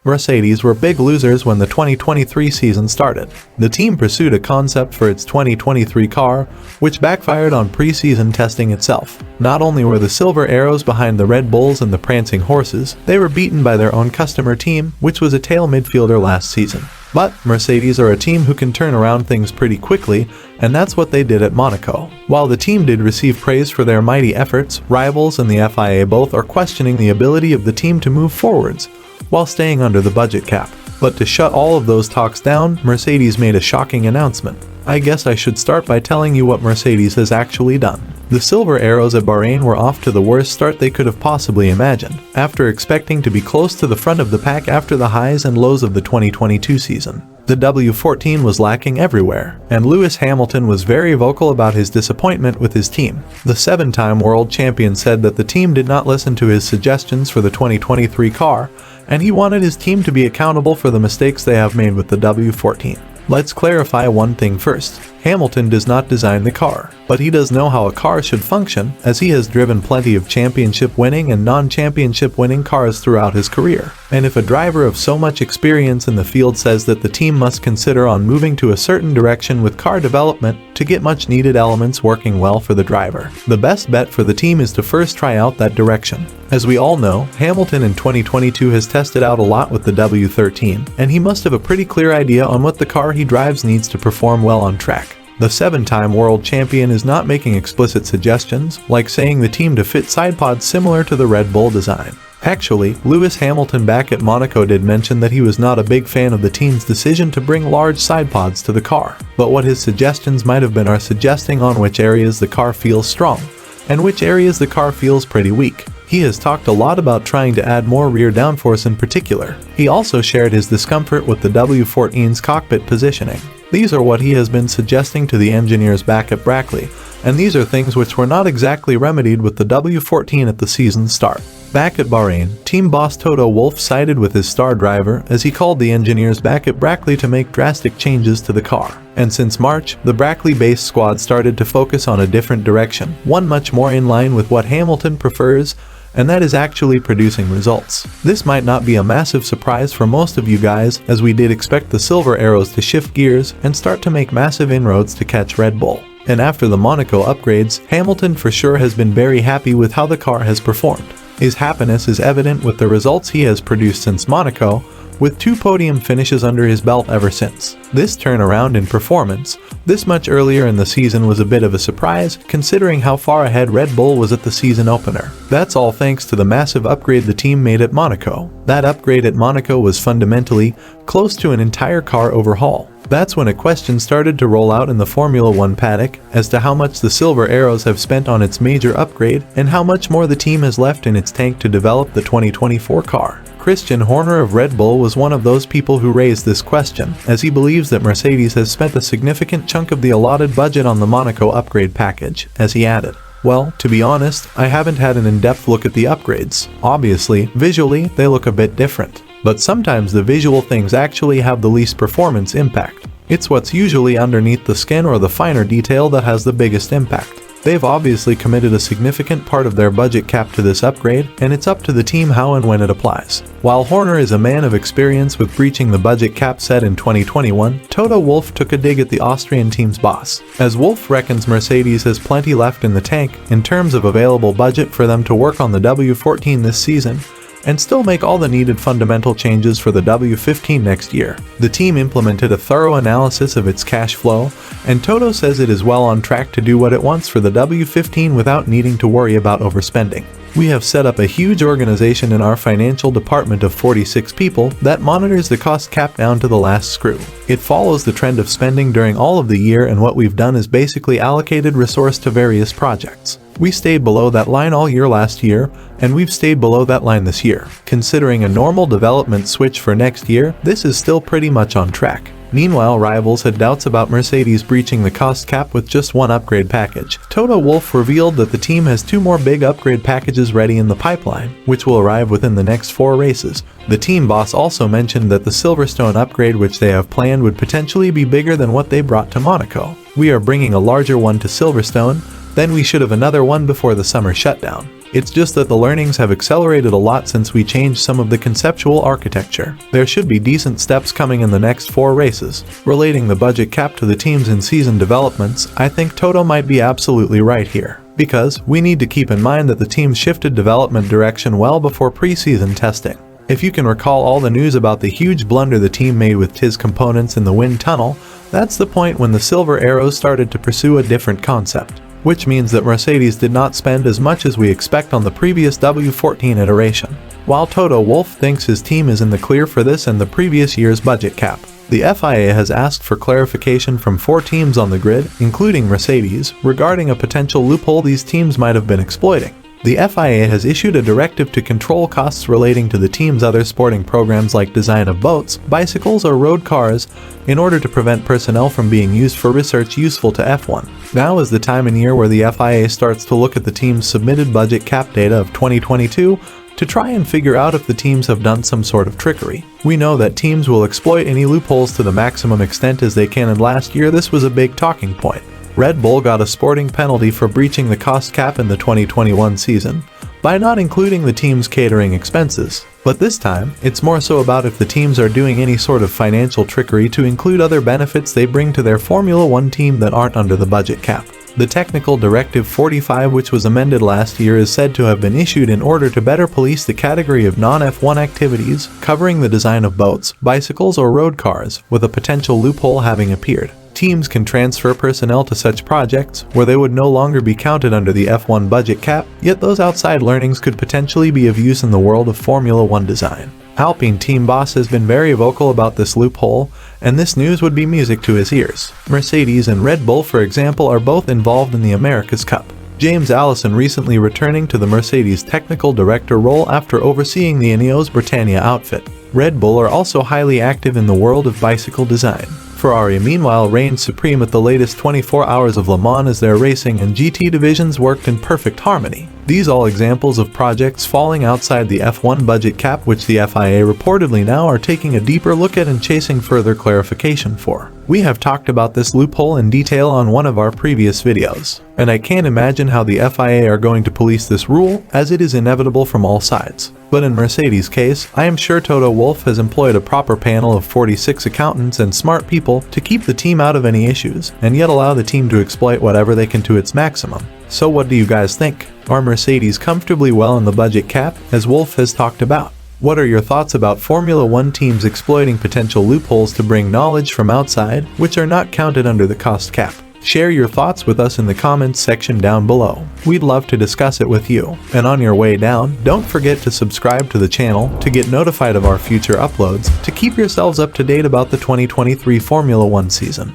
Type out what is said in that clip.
Mercedes were big losers when the 2023 season started. The team pursued a concept for its 2023 car, which backfired on pre-season testing itself. Not only were the Silver Arrows behind the Red Bulls and the Prancing Horses, they were beaten by their own customer team, which was a tail midfielder last season. But Mercedes are a team who can turn around things pretty quickly, and that's what they did at Monaco. While the team did receive praise for their mighty efforts, rivals and the FIA both are questioning the ability of the team to move forwards, while staying under the budget cap. But to shut all of those talks down, Mercedes made a shocking announcement. I guess I should start by telling you what Mercedes has actually done. The Silver Arrows at Bahrain were off to the worst start they could have possibly imagined, after expecting to be close to the front of the pack after the highs and lows of the 2022 season. The W14 was lacking everywhere, and Lewis Hamilton was very vocal about his disappointment with his team. The 7-time world champion said that the team did not listen to his suggestions for the 2023 car, and he wanted his team to be accountable for the mistakes they have made with the W14. Let's clarify one thing first. Hamilton does not design the car, but he does know how a car should function, as he has driven plenty of championship-winning and non-championship-winning cars throughout his career. And if a driver of so much experience in the field says that the team must consider on moving to a certain direction with car development to get much-needed elements working well for the driver, the best bet for the team is to first try out that direction. As we all know, Hamilton in 2022 has tested out a lot with the W13, and he must have a pretty clear idea on what the car he drives needs to perform well on track. The 7-time world champion is not making explicit suggestions, like saying the team to fit sidepods similar to the Red Bull design. Actually, Lewis Hamilton back at Monaco did mention that he was not a big fan of the team's decision to bring large sidepods to the car, but what his suggestions might have been are suggesting on which areas the car feels strong, and which areas the car feels pretty weak. He has talked a lot about trying to add more rear downforce in particular. He also shared his discomfort with the W14's cockpit positioning. These are what he has been suggesting to the engineers back at Brackley, and these are things which were not exactly remedied with the W14 at the season's start. Back at Bahrain, team boss Toto Wolff sided with his star driver as he called the engineers back at Brackley to make drastic changes to the car. And since March, the Brackley-based squad started to focus on a different direction, one much more in line with what Hamilton prefers, and that is actually producing results. This might not be a massive surprise for most of you guys, as we did expect the Silver Arrows to shift gears and start to make massive inroads to catch Red Bull. And after the Monaco upgrades, Hamilton for sure has been very happy with how the car has performed. His happiness is evident with the results he has produced since Monaco, with 2 podium finishes under his belt ever since. This turnaround in performance, this much earlier in the season, was a bit of a surprise, considering how far ahead Red Bull was at the season opener. That's all thanks to the massive upgrade the team made at Monaco. That upgrade at Monaco was fundamentally close to an entire car overhaul. That's when a question started to roll out in the Formula 1 paddock as to how much the Silver Arrows have spent on its major upgrade and how much more the team has left in its tank to develop the 2024 car. Christian Horner of Red Bull was one of those people who raised this question, as he believes that Mercedes has spent a significant chunk of the allotted budget on the Monaco upgrade package, as he added. Well, to be honest, I haven't had an in-depth look at the upgrades. Obviously, visually, they look a bit different. But sometimes the visual things actually have the least performance impact. It's what's usually underneath the skin or the finer detail that has the biggest impact. They've obviously committed a significant part of their budget cap to this upgrade, and it's up to the team how and when it applies. While Horner is a man of experience with breaching the budget cap set in 2021, Toto Wolff took a dig at the Austrian team's boss, as Wolff reckons Mercedes has plenty left in the tank in terms of available budget for them to work on the W14 this season, and still make all the needed fundamental changes for the W15 next year. The team implemented a thorough analysis of its cash flow, and Toto says it is well on track to do what it wants for the W15 without needing to worry about overspending. We have set up a huge organization in our financial department of 46 people that monitors the cost cap down to the last screw. It follows the trend of spending during all of the year, and what we've done is basically allocated resource to various projects. We stayed below that line all year last year, and we've stayed below that line this year. Considering a normal development switch for next year, this is still pretty much on track. Meanwhile, rivals had doubts about Mercedes breaching the cost cap with just one upgrade package. Toto Wolff revealed that the team has 2 more big upgrade packages ready in the pipeline, which will arrive within the next 4 races. The team boss also mentioned that the Silverstone upgrade which they have planned would potentially be bigger than what they brought to Monaco. We are bringing a larger one to Silverstone, then we should have another one before the summer shutdown. It's just that the learnings have accelerated a lot since we changed some of the conceptual architecture. There should be decent steps coming in the next 4 races. Relating the budget cap to the teams in season developments, I think Toto might be absolutely right here. Because we need to keep in mind that the team shifted development direction well before preseason testing. If you can recall all the news about the huge blunder the team made with TIS components in the wind tunnel, that's the point when the Silver Arrows started to pursue a different concept. Which means that Mercedes did not spend as much as we expect on the previous W14 iteration. While Toto Wolff thinks his team is in the clear for this and the previous year's budget cap, the FIA has asked for clarification from 4 teams on the grid, including Mercedes, regarding a potential loophole these teams might have been exploiting. The FIA has issued a directive to control costs relating to the team's other sporting programs like design of boats, bicycles, or road cars, in order to prevent personnel from being used for research useful to F1. Now is the time in year where the FIA starts to look at the team's submitted budget cap data of 2022 to try and figure out if the teams have done some sort of trickery. We know that teams will exploit any loopholes to the maximum extent as they can, and last year this was a big talking point. Red Bull got a sporting penalty for breaching the cost cap in the 2021 season by not including the team's catering expenses. But this time, it's more so about if the teams are doing any sort of financial trickery to include other benefits they bring to their Formula One team that aren't under the budget cap. The Technical Directive 45, which was amended last year, is said to have been issued in order to better police the category of non-F1 activities covering the design of boats, bicycles, or road cars, with a potential loophole having appeared. Teams can transfer personnel to such projects where they would no longer be counted under the F1 budget cap, yet those outside learnings could potentially be of use in the world of Formula One design. Alpine team boss has been very vocal about this loophole, and this news would be music to his ears. Mercedes and Red Bull, for example, are both involved in the America's Cup. James Allison recently returning to the Mercedes technical director role after overseeing the Ineos Britannia outfit. Red Bull are also highly active in the world of bicycle design. Ferrari meanwhile reigned supreme at the latest 24 Hours of Le Mans as their racing and GT divisions worked in perfect harmony. These all examples of projects falling outside the F1 budget cap, which the FIA reportedly now are taking a deeper look at and chasing further clarification for. We have talked about this loophole in detail on one of our previous videos, and I can't imagine how the FIA are going to police this rule, as it is inevitable from all sides. But in Mercedes' case, I am sure Toto Wolff has employed a proper panel of 46 accountants and smart people to keep the team out of any issues, and yet allow the team to exploit whatever they can to its maximum. So what do you guys think? Are Mercedes comfortably well in the budget cap, as Wolff has talked about? What are your thoughts about Formula One teams exploiting potential loopholes to bring knowledge from outside, which are not counted under the cost cap? Share your thoughts with us in the comments section down below. We'd love to discuss it with you. And on your way down, don't forget to subscribe to the channel to get notified of our future uploads to keep yourselves up to date about the 2023 Formula One season.